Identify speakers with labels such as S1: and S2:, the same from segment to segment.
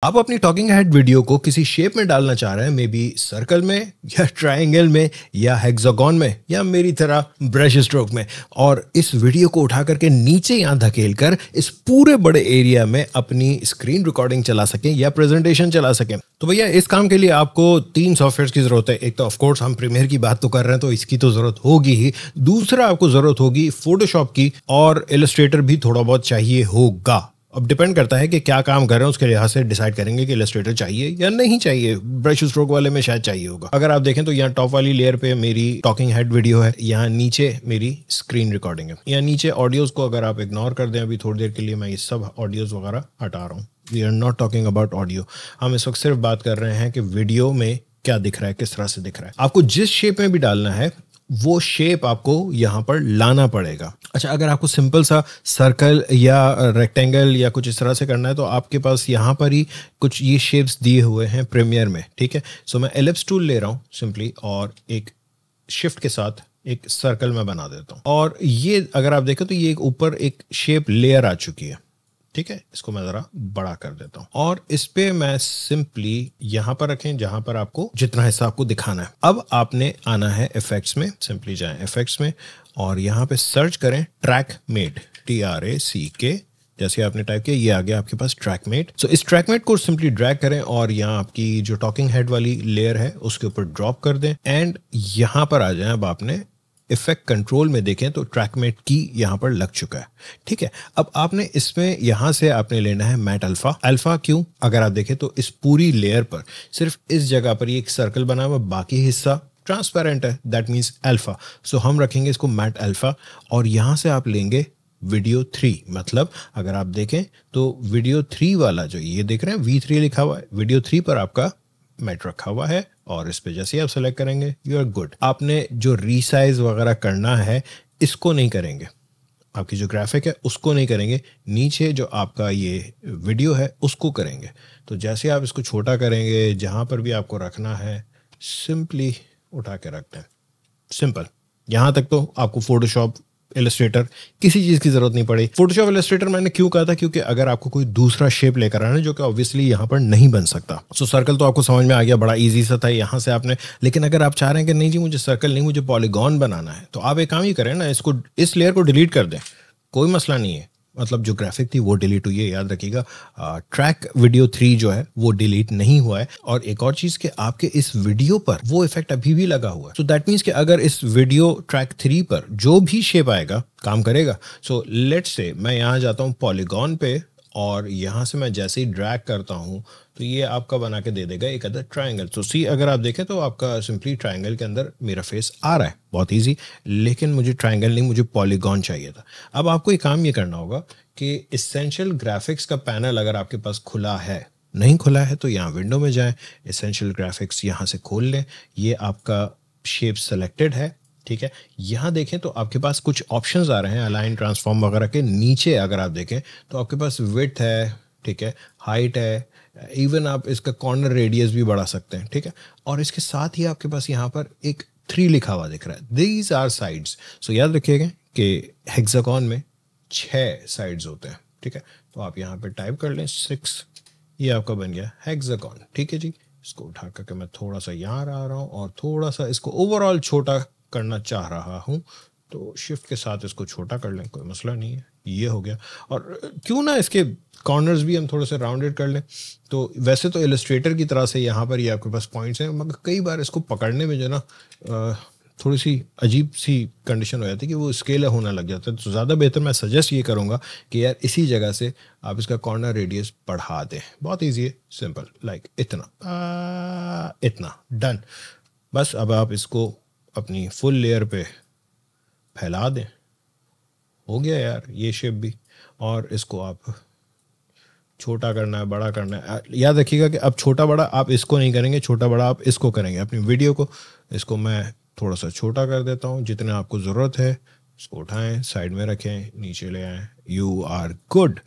S1: आप अपनी talking head video को किसी शेप में डालना चाह रहे हैं, मे बी सर्कल में या ट्रायंगल में या हेक्सागोन में या मेरी तरह ब्रश स्ट्रोक में, और इस वीडियो को उठा करके नीचे यहाँ धकेल कर इस पूरे बड़े एरिया में अपनी स्क्रीन रिकॉर्डिंग चला सकें या प्रेजेंटेशन चला सकें। तो भैया इस काम के लिए आपको 3 सॉफ्टवेयर की जरूरत है। एक तो ऑफकोर्स हम प्रीमियर की बात तो कर रहे हैं तो इसकी तो जरूरत होगी ही। दूसरा आपको जरूरत होगी फोटोशॉप की, और इलस्ट्रेटर भी थोड़ा बहुत चाहिए होगा। अब डिपेंड करता है कि क्या काम कर रहे हैं, उसके लिहाज से डिसाइड करेंगे कि इलस्ट्रेटर चाहिए या नहीं चाहिए। ब्रश स्ट्रोक वाले में शायद चाहिए होगा। अगर आप देखें तो यहाँ टॉप वाली लेयर पे मेरी टॉकिंग हेड वीडियो है, यहाँ नीचे मेरी स्क्रीन रिकॉर्डिंग है, यहाँ नीचे ऑडियोज को अगर आप इग्नोर कर दें अभी थोड़ी देर के लिए, मैं ये सब ऑडियोज वगैरह हटा रहा हूँ। We are not talking about audio, हम इस वक्त सिर्फ बात कर रहे हैं कि वीडियो में क्या दिख रहा है, किस तरह से दिख रहा है। आपको जिस शेप में भी डालना है वो शेप आपको यहाँ पर लाना पड़ेगा। अच्छा, अगर आपको सिंपल सा सर्कल या रेक्टेंगल या कुछ इस तरह से करना है तो आपके पास यहाँ पर ही कुछ ये शेप्स दिए हुए हैं प्रीमियर में, ठीक है। सो मैं एलिप्स टूल ले रहा हूँ सिंपली, और एक शिफ्ट के साथ एक सर्कल में बना देता हूँ, और ये अगर आप देखें तो ये एक ऊपर एक शेप लेयर आ चुकी है, ठीक है। इसको मैं जरा बड़ा कर देता हूं, और इस पे मैं सिंपली यहां पर रखें जहां पर आपको जितना हिस्सा आपको दिखाना है। अब आपने आना है इफेक्ट्स में, सिंपली जाएं इफेक्ट्स में और यहां पे सर्च करें ट्रैकमेट, TRACK। जैसे आपने टाइप किया ये आ गया आपके पास ट्रैकमेट। सो इस ट्रैकमेट को सिंपली ड्रैग करें और यहाँ आपकी जो टॉकिंग हेड वाली लेयर है उसके ऊपर ड्रॉप कर दें, एंड यहां पर आ जाए। अब आपने इफेक्ट कंट्रोल में देखें तो ट्रैकमेट की यहाँ पर लग चुका है, ठीक है। अब आपने इसमें यहाँ से आपने लेना है मैट अल्फा। अल्फा क्यों? अगर आप देखें तो इस पूरी लेयर पर सिर्फ इस जगह पर ये एक सर्कल बना हुआ, बाकी हिस्सा ट्रांसपेरेंट है, दैट मीन्स अल्फा। सो हम रखेंगे इसको मैट अल्फा, और यहाँ से आप लेंगे वीडियो 3। मतलब अगर आप देखें तो वीडियो 3 वाला जो ये देख रहे हैं V3 लिखा हुआ है, वीडियो 3 पर आपका मैट रखा हुआ है, और इस पे जैसे ही आप सेलेक्ट करेंगे यू आर गुड। आपने जो रीसाइज वगैरह करना है इसको नहीं करेंगे, आपकी जो ग्राफिक है उसको नहीं करेंगे, नीचे जो आपका ये वीडियो है उसको करेंगे। तो जैसे आप इसको छोटा करेंगे, जहां पर भी आपको रखना है सिंपली उठा के रखते हैं, सिंपल। यहां तक तो आपको फोटोशॉप, इलस्ट्रेटर, किसी चीज की जरूरत नहीं पड़ी। फोटोशॉप, इलस्ट्रेटर मैंने क्यों कहा था, क्योंकि अगर आपको कोई दूसरा शेप लेकर आना है जो कि ऑब्वियसली यहाँ पर नहीं बन सकता। सो सर्कल तो आपको समझ में आ गया, बड़ा इजी सा था यहाँ से आपने। लेकिन अगर आप चाह रहे हैं कि नहीं जी मुझे सर्कल नहीं, मुझे पॉलीगॉन बनाना है, तो आप एक काम ही करें ना, इसको इस लेयर को डिलीट कर दें, कोई मसला नहीं है। मतलब जो ग्राफिक थी वो डिलीट हुई है, याद रखिएगा। ट्रैक वीडियो 3 जो है वो डिलीट नहीं हुआ है। और एक और चीज कि आपके इस वीडियो पर वो इफेक्ट अभी भी लगा हुआ है। सो दैट मीन्स कि अगर इस वीडियो ट्रैक 3 पर जो भी शेप आएगा काम करेगा। सो लेट्स से मैं यहाँ जाता हूँ पॉलीगॉन पे, और यहाँ से मैं जैसे ही ड्रैग करता हूँ तो ये आपका बना के दे देगा एक अदर ट्रायंगल। तो सी अगर आप देखें तो आपका सिंपली ट्रायंगल के अंदर मेरा फेस आ रहा है, बहुत इजी। लेकिन मुझे ट्रायंगल नहीं, मुझे पॉलीगॉन चाहिए था। अब आपको एक काम ये करना होगा कि एसेंशियल ग्राफिक्स का पैनल अगर आपके पास खुला है, नहीं खुला है तो यहाँ विंडो में जाएं, एसेंशियल ग्राफिक्स यहाँ से खोल लें। ये आपका शेप सेलेक्टेड है, ठीक है। यहाँ देखें तो आपके पास कुछ ऑप्शंस आ रहे हैं अलाइन, ट्रांसफॉर्म वगैरह के नीचे। अगर आप देखें तो आपके पास विड्थ है, ठीक है, हाइट है, इवन आप इसका कॉर्नर रेडियस भी बढ़ा सकते हैं, ठीक है। और इसके साथ ही आपके पास यहाँ पर एक 3 लिखा हुआ दिख रहा है, दीज आर साइड्स। सो याद रखिएगा कि हेक्सागोन में 6 साइड्स होते हैं, ठीक है। तो आप यहाँ पे टाइप कर लें 6, ये आपका बन गया हेक्सागोन, ठीक है जी। इसको उठा करके मैं थोड़ा सा यहाँ आ रहा हूँ और थोड़ा सा इसको ओवरऑल छोटा करना चाह रहा हूँ, तो शिफ्ट के साथ इसको छोटा कर लें, कोई मसला नहीं है। ये हो गया। और क्यों ना इसके कॉर्नर्स भी हम थोड़े से राउंडेड कर लें। तो वैसे तो इलस्ट्रेटर की तरह से यहाँ पर ये आपके पास पॉइंट्स हैं, मगर कई बार इसको पकड़ने में जो ना थोड़ी सी अजीब सी कंडीशन हो जाती है कि वो स्केल होना लग जाता है। तो ज़्यादा बेहतर मैं सजेस्ट ये करूँगा कि यार इसी जगह से आप इसका कॉर्नर रेडियस बढ़ा दें। बहुत ईजी है, सिंपल, लाइक इतना इतना, डन। बस अब आप इसको अपनी फुल लेयर पे फैला दें, हो गया यार ये शेप भी। और इसको आप छोटा करना है, बड़ा करना है, याद रखिएगा कि अब छोटा बड़ा आप इसको नहीं करेंगे, छोटा बड़ा आप इसको करेंगे, अपनी वीडियो को। इसको मैं थोड़ा सा छोटा कर देता हूँ, जितना आपको ज़रूरत है। इसको उठाएं, साइड में रखें, नीचे ले आएँ, यू आर गुड,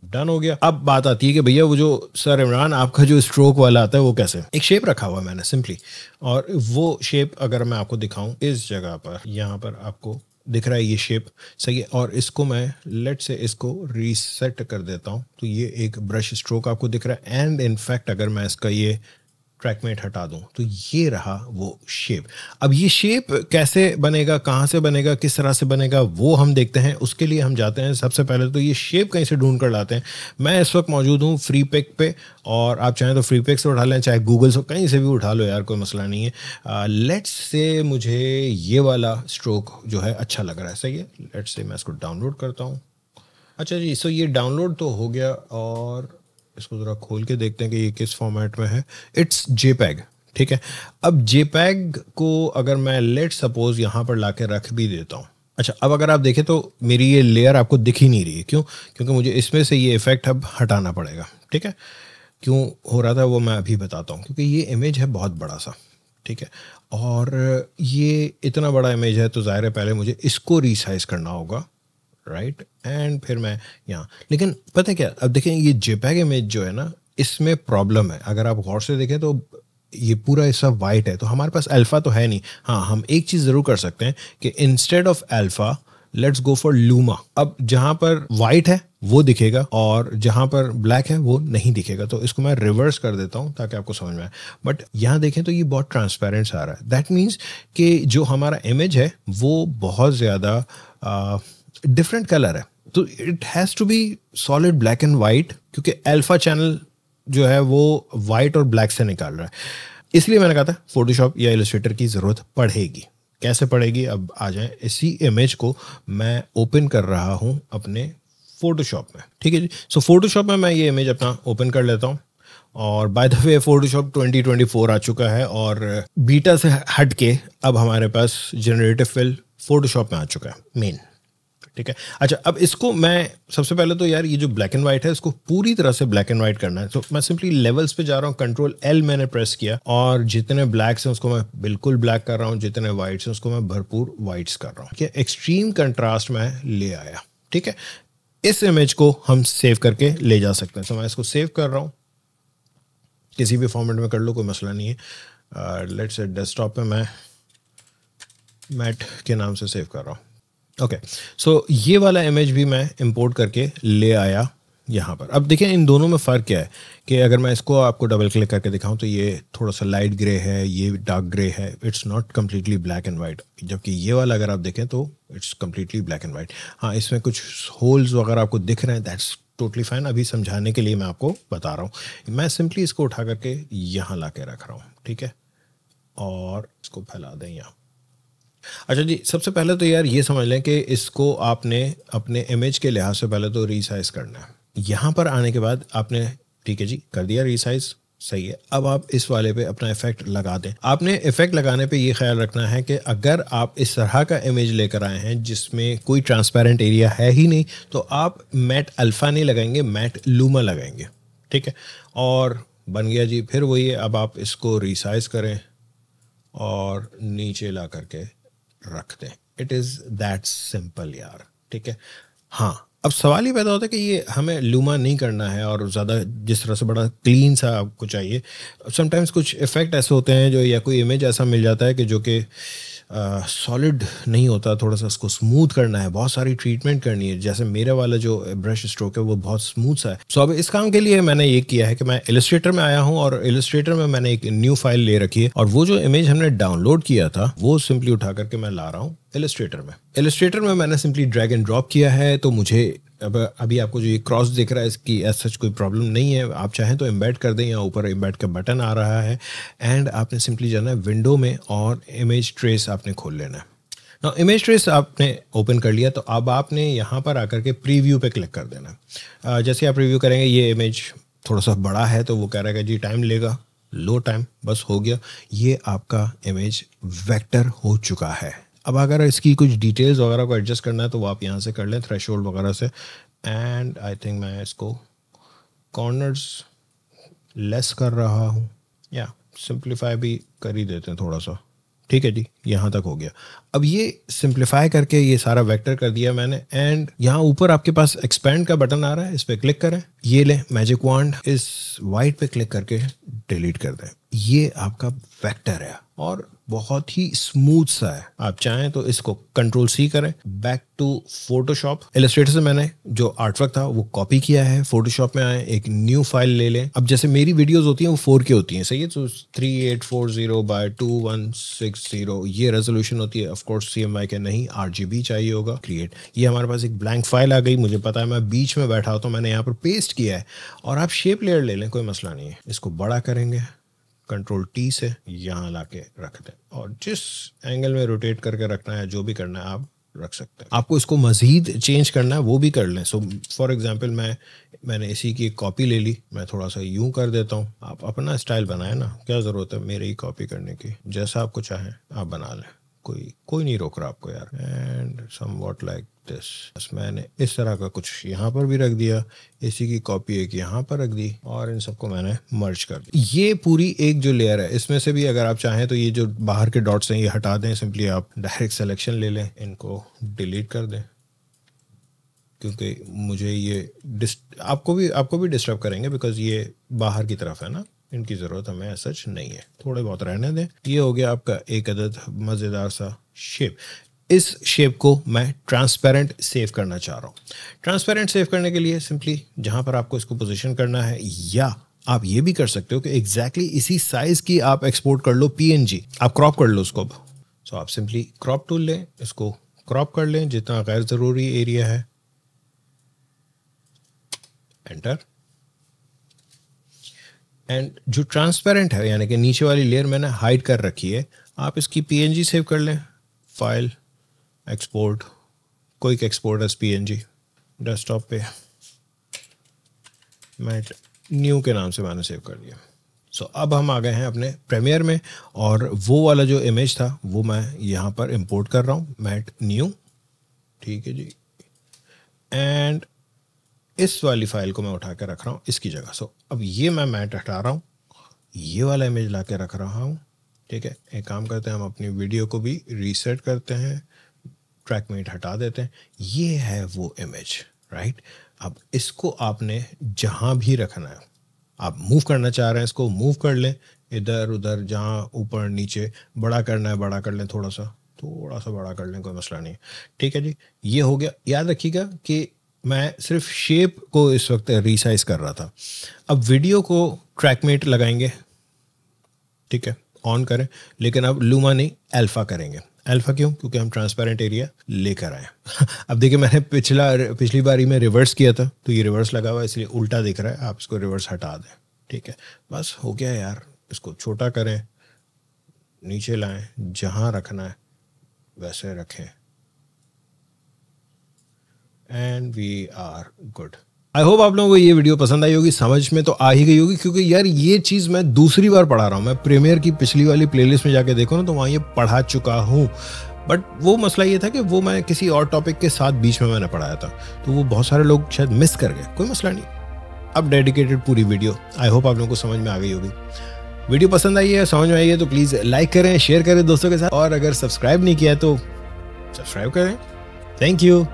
S1: डन हो गया। अब बात आती है कि भैया वो जो सर इमरान आपका जो स्ट्रोक वाला आता है वो कैसे। एक शेप रखा हुआ है मैंने सिंपली, और वो शेप अगर मैं आपको दिखाऊं इस जगह पर, यहाँ पर आपको दिख रहा है ये शेप सही है। और इसको मैं लेट से इसको रीसेट कर देता हूँ, तो ये एक ब्रश स्ट्रोक आपको दिख रहा है। एंड इनफैक्ट अगर मैं इसका ये ट्रैकमेट हटा दूं तो ये रहा वो शेप। अब ये शेप कैसे बनेगा, कहाँ से बनेगा, किस तरह से बनेगा, वो हम देखते हैं। उसके लिए हम जाते हैं सबसे पहले तो ये शेप कहीं से ढूंढ कर लाते हैं। मैं इस वक्त मौजूद हूँ फ्री पिक पे, और आप चाहें तो फ्री पिक से उठा लें, चाहे गूगल से कहीं से भी उठा लो यार, कोई मसला नहीं है। लेट्स से मुझे ये वाला स्ट्रोक जो है अच्छा लग रहा है, सही है। लेट्स से मैं इसको डाउनलोड करता हूँ। अच्छा जी, सो ये डाउनलोड तो हो गया, और इसको ज़रा खोल के देखते हैं कि ये किस फॉर्मेट में है। इट्स जेपैग, ठीक है। अब जेपैग को अगर मैं लेट सपोज यहाँ पर लाके रख भी देता हूँ। अच्छा, अब अगर आप देखें तो मेरी ये लेयर आपको दिख ही नहीं रही है। क्यों? क्योंकि मुझे इसमें से ये इफेक्ट अब हटाना पड़ेगा, ठीक है। क्यों हो रहा था वो मैं अभी बताता हूँ। क्योंकि ये इमेज है बहुत बड़ा सा, ठीक है, और ये इतना बड़ा इमेज है तो ज़ाहिर है पहले मुझे इसको रीसाइज करना होगा, राइट। एंड फिर मैं यहाँ, लेकिन पता है क्या, अब देखें ये जेपैग इमेज जो है ना, इसमें प्रॉब्लम है। अगर आप गौर से देखें तो ये पूरा हिस्सा वाइट है, तो हमारे पास अल्फ़ा तो है नहीं। हाँ, हम एक चीज़ ज़रूर कर सकते हैं कि instead of alpha let's go for luma. अब जहाँ पर वाइट है वो दिखेगा, और जहाँ पर ब्लैक है वो नहीं दिखेगा। तो इसको मैं रिवर्स कर देता हूँ ताकि आपको समझ में आए। बट यहाँ देखें तो ये बहुत ट्रांसपेरेंट आ रहा है। दैट मीन्स कि जो हमारा इमेज है वो बहुत ज़्यादा डिफरेंट कलर है। तो it has to be solid black and white, क्योंकि अल्फा चैनल जो है वो वाइट और ब्लैक से निकाल रहा है। इसलिए मैंने कहा था फोटोशॉप या इलस्ट्रेटर की ज़रूरत पड़ेगी। कैसे पड़ेगी, अब आ जाए। इसी इमेज को मैं ओपन कर रहा हूँ अपने फोटोशॉप में, ठीक है जी। सो फोटोशॉप में मैं ये इमेज अपना ओपन कर लेता हूँ। और बाय द वे फोटोशॉप 2024 आ चुका है, और बीटा से हट के अब हमारे पास जनरेटिव फिल फोटोशॉप में आ चुका है मेन, ठीक है। अच्छा, अब इसको मैं सबसे पहले तो यार ये जो ब्लैक एंड वाइट है इसको पूरी तरह से ब्लैक एंड वाइट करना है। तो मैं सिंपली लेवल्स पे जा रहा हूँ, कंट्रोल एल मैंने प्रेस किया, और जितने ब्लैक्स हैं उसको मैं बिल्कुल ब्लैक कर रहा हूँ, जितने वाइट्स हैं उसको मैं भरपूर वाइट्स कर रहा हूँ, ठीक है। एक्सट्रीम कंट्रास्ट में ले आया, ठीक है। इस इमेज को हम सेव करके ले जा सकते हैं। तो मैं इसको सेव कर रहा हूँ, किसी भी फॉर्मेट में कर लो, कोई मसला नहीं है। लेट्स से डेस्कटॉप पे मैं मैट के नाम से सेव कर रहा हूँ। ओके, सो ये वाला इमेज भी मैं इंपोर्ट करके ले आया यहाँ पर। अब देखें इन दोनों में फ़र्क क्या है कि अगर मैं इसको आपको डबल क्लिक करके दिखाऊं तो ये थोड़ा सा लाइट ग्रे है, ये डार्क ग्रे है। It's not completely black and white. जबकि ये वाला अगर आप देखें तो it's completely black and white. हाँ, इसमें कुछ होल्स वगैरह आपको दिख रहे हैं, दैट्स टोटली फाइन। अभी समझाने के लिए मैं आपको बता रहा हूँ। मैं सिंपली इसको उठा करके यहाँ ला के रख रहा हूँ, ठीक है, और इसको फैला दें यहाँ। अच्छा जी, सबसे पहले तो यार ये समझ लें कि इसको आपने अपने इमेज के लिहाज से पहले तो रीसाइज करना है। यहाँ पर आने के बाद आपने, ठीक है जी, कर दिया रीसाइज, सही है। अब आप इस वाले पे अपना इफेक्ट लगा दें। आपने इफेक्ट लगाने पे ये ख्याल रखना है कि अगर आप इस तरह का इमेज लेकर आए हैं जिसमें कोई ट्रांसपेरेंट एरिया है ही नहीं, तो आप मैट अल्फा नहीं लगाएंगे, मैट लूमा लगाएंगे, ठीक है। और बन गया जी। फिर वही है, अब आप इसको रीसाइज करें और नीचे ला करके रख दें। इट इज़ दैट सिंपल यार, ठीक है। हाँ, अब सवाल ये पैदा होता है कि ये हमें लूमा नहीं करना है और ज़्यादा जिस तरह से बड़ा क्लीन सा आपको चाहिए। समटाइम्स कुछ इफ़ेक्ट ऐसे होते हैं जो, या कोई इमेज ऐसा मिल जाता है कि जो कि सॉलिड नहीं होता, थोड़ा सा उसको स्मूथ करना है, बहुत सारी ट्रीटमेंट करनी है। जैसे मेरा वाला जो ब्रश स्ट्रोक है वो बहुत स्मूथ सा है। सो अब इस काम के लिए मैंने ये किया है कि मैं इलस्ट्रेटर में आया हूँ, और इलस्ट्रेटर में मैंने एक न्यू फाइल ले रखी है, और वो जो इमेज हमने डाउनलोड किया था वो सिंपली उठा करके मैं ला रहा हूँ इलस्ट्रेटर में। इलस्ट्रेटर में मैंने सिंपली ड्रैग एंड ड्रॉप किया है। तो मुझे अब अभी आपको जो ये क्रॉस दिख रहा है इसकी एज सच कोई प्रॉब्लम नहीं है। आप चाहें तो एम्बेड कर दें, यहाँ ऊपर एम्बेड का बटन आ रहा है, एंड आपने सिंपली जाना है विंडो में और इमेज ट्रेस आपने खोल लेना है। ना इमेज ट्रेस आपने ओपन कर लिया, तो अब आपने यहाँ पर आकर के प्रीव्यू पे क्लिक कर देना है। जैसे आप प्रीव्यू करेंगे, ये इमेज थोड़ा सा बड़ा है तो वो कह रहा है कि जी टाइम लेगा, लो टाइम, बस हो गया। ये आपका इमेज वेक्टर हो चुका है। अब अगर इसकी कुछ डिटेल्स वगैरह को एडजस्ट करना है तो वो आप यहाँ से कर लें, थ्रेशोल्ड वगैरह से। एंड आई थिंक मैं इसको कॉर्नर्स लेस कर रहा हूँ, या सिंप्लीफाई भी कर ही देते हैं थोड़ा सा, ठीक है जी। यहाँ तक हो गया। अब ये सिंप्लीफाई करके ये सारा वेक्टर कर दिया मैंने। एंड यहाँ ऊपर आपके पास एक्सपेंड का बटन आ रहा है, इस पर क्लिक करें। ये लें मैजिक वांड, इस वाइट पे क्लिक करके डिलीट कर दें। ये आपका वेक्टर है, और बहुत ही स्मूथ सा है। आप चाहें तो इसको कंट्रोल सी करें, बैक टू फोटोशॉप। इलस्ट्रेटर से मैंने जो आर्टवर्क था वो कॉपी किया है, फोटोशॉप में आए, एक न्यू फाइल ले लें। अब जैसे मेरी वीडियोस होती हैं वो 4K होती हैं, सही है, तो 3840x2160 ये रेजोल्यूशन होती है। ऑफ कोर्स CMYK के नहीं, RGB चाहिए होगा। क्रिएट, ये हमारे पास एक ब्लैंक फाइल आ गई। मुझे पता है मैं बीच में बैठा तो मैंने यहाँ पर पेस्ट किया है। और आप शेप लेयर ले लें, कोई मसला नहीं है। इसको बड़ा करेंगे, कंट्रोल T से यहाँ ला के रख दें, और जिस एंगल में रोटेट करके रखना है, जो भी करना है आप रख सकते हैं। आपको इसको मज़ीद चेंज करना है वो भी कर लें। सो फॉर एग्जांपल मैंने इसी की एक कॉपी ले ली, मैं थोड़ा सा यूं कर देता हूँ। आप अपना स्टाइल बनाएं ना, क्या ज़रूरत है मेरे ही कॉपी करने की। जैसा आपको चाहें आप बना लें, कोई नहीं रोक रहा आपको यार। एंड समवॉट लाइक दिस, बस मैंने इस तरह का कुछ यहाँ पर भी रख दिया, इसी की कॉपी एक यहाँ पर रख दी, और इन सबको मैंने मर्ज कर दिया। ये पूरी एक जो लेयर है, इसमें से भी अगर आप चाहें तो ये जो बाहर के डॉट्स हैं ये हटा दें। सिंपली आप डायरेक्ट सिलेक्शन ले लें, इनको डिलीट कर दें, क्योंकि मुझे ये आपको भी डिस्टर्ब करेंगे, बिकॉज ये बाहर की तरफ है ना, इनकी ज़रूरत हमें सच नहीं है, थोड़े बहुत रहने दें। ये हो गया आपका एक अदद मज़ेदार सा शेप। इस शेप को मैं ट्रांसपेरेंट सेव करना चाह रहा हूँ। ट्रांसपेरेंट सेव करने के लिए सिंपली जहाँ पर आपको इसको पोजीशन करना है, या आप ये भी कर सकते हो कि एग्जैक्टली इसी साइज़ की आप एक्सपोर्ट कर लो PNG, आप क्रॉप कर लो उसको। सो आप सिंपली क्रॉप टूल लें, इसको क्रॉप कर लें जितना गैर ज़रूरी एरिया है, एंटर। एंड जो ट्रांसपेरेंट है, यानी कि नीचे वाली लेयर मैंने हाइड कर रखी है, आप इसकी PNG सेव कर लें। File, export, quick export as PNG, desktop पे मैट न्यू के नाम से मैंने सेव कर दिया। सो अब हम आ गए हैं अपने प्रीमियर में, और वो वाला जो इमेज था वो मैं यहाँ पर इंपोर्ट कर रहा हूँ, मैट न्यू, ठीक है जी। एंड इस वाली फाइल को मैं उठा कर रख रहा हूँ इसकी जगह। सो अब ये मैं मैट हटा रहा हूँ, ये वाला इमेज ला के रख रहा हूँ, ठीक है। एक काम करते हैं, हम अपनी वीडियो को भी रीसेट करते हैं, ट्रैक मेट हटा देते हैं। ये है वो इमेज, राइट। अब इसको आपने जहाँ भी रखना है, आप मूव करना चाह रहे हैं इसको मूव कर लें, इधर उधर, जहाँ ऊपर नीचे, बड़ा करना है बड़ा कर लें, थोड़ा सा बड़ा कर लें, कोई मसला नहीं, ठीक है जी। ये हो गया। याद रखिएगा कि मैं सिर्फ शेप को इस वक्त रीसाइज कर रहा था। अब वीडियो को ट्रैकमेट लगाएंगे, ठीक है, ऑन करें, लेकिन अब लूमा नहीं, अल्फा करेंगे। अल्फा क्यों? क्योंकि हम ट्रांसपेरेंट एरिया लेकर आए। अब देखिए, मैंने पिछली बारी में रिवर्स किया था, तो ये रिवर्स लगा हुआ है इसलिए उल्टा दिख रहा है। आप इसको रिवर्स हटा दें, ठीक है, बस हो गया यार। इसको छोटा करें, नीचे लाएं, जहाँ रखना है वैसे रखें, and we are good. I hope आप लोगों को ये वीडियो पसंद आई होगी, समझ में तो आ ही गई होगी, क्योंकि यार ये चीज़ मैं दूसरी बार पढ़ा रहा हूँ। मैं प्रीमियर की पिछली वाली प्लेलिस्ट में जाके देखो ना, तो वहाँ ये पढ़ा चुका हूँ, बट वो मसला ये था कि वो मैं किसी और टॉपिक के साथ बीच में मैंने पढ़ाया था, तो वो बहुत सारे लोग शायद मिस कर गए। कोई मसला नहीं, अब डेडिकेटेड पूरी वीडियो। आई होप आप लोगों को समझ में आ गई होगी। वीडियो पसंद आई है, समझ में आई है, तो प्लीज़ लाइक करें, शेयर करें दोस्तों के साथ, और अगर सब्सक्राइब नहीं किया तो सब्सक्राइब करें। Thank you.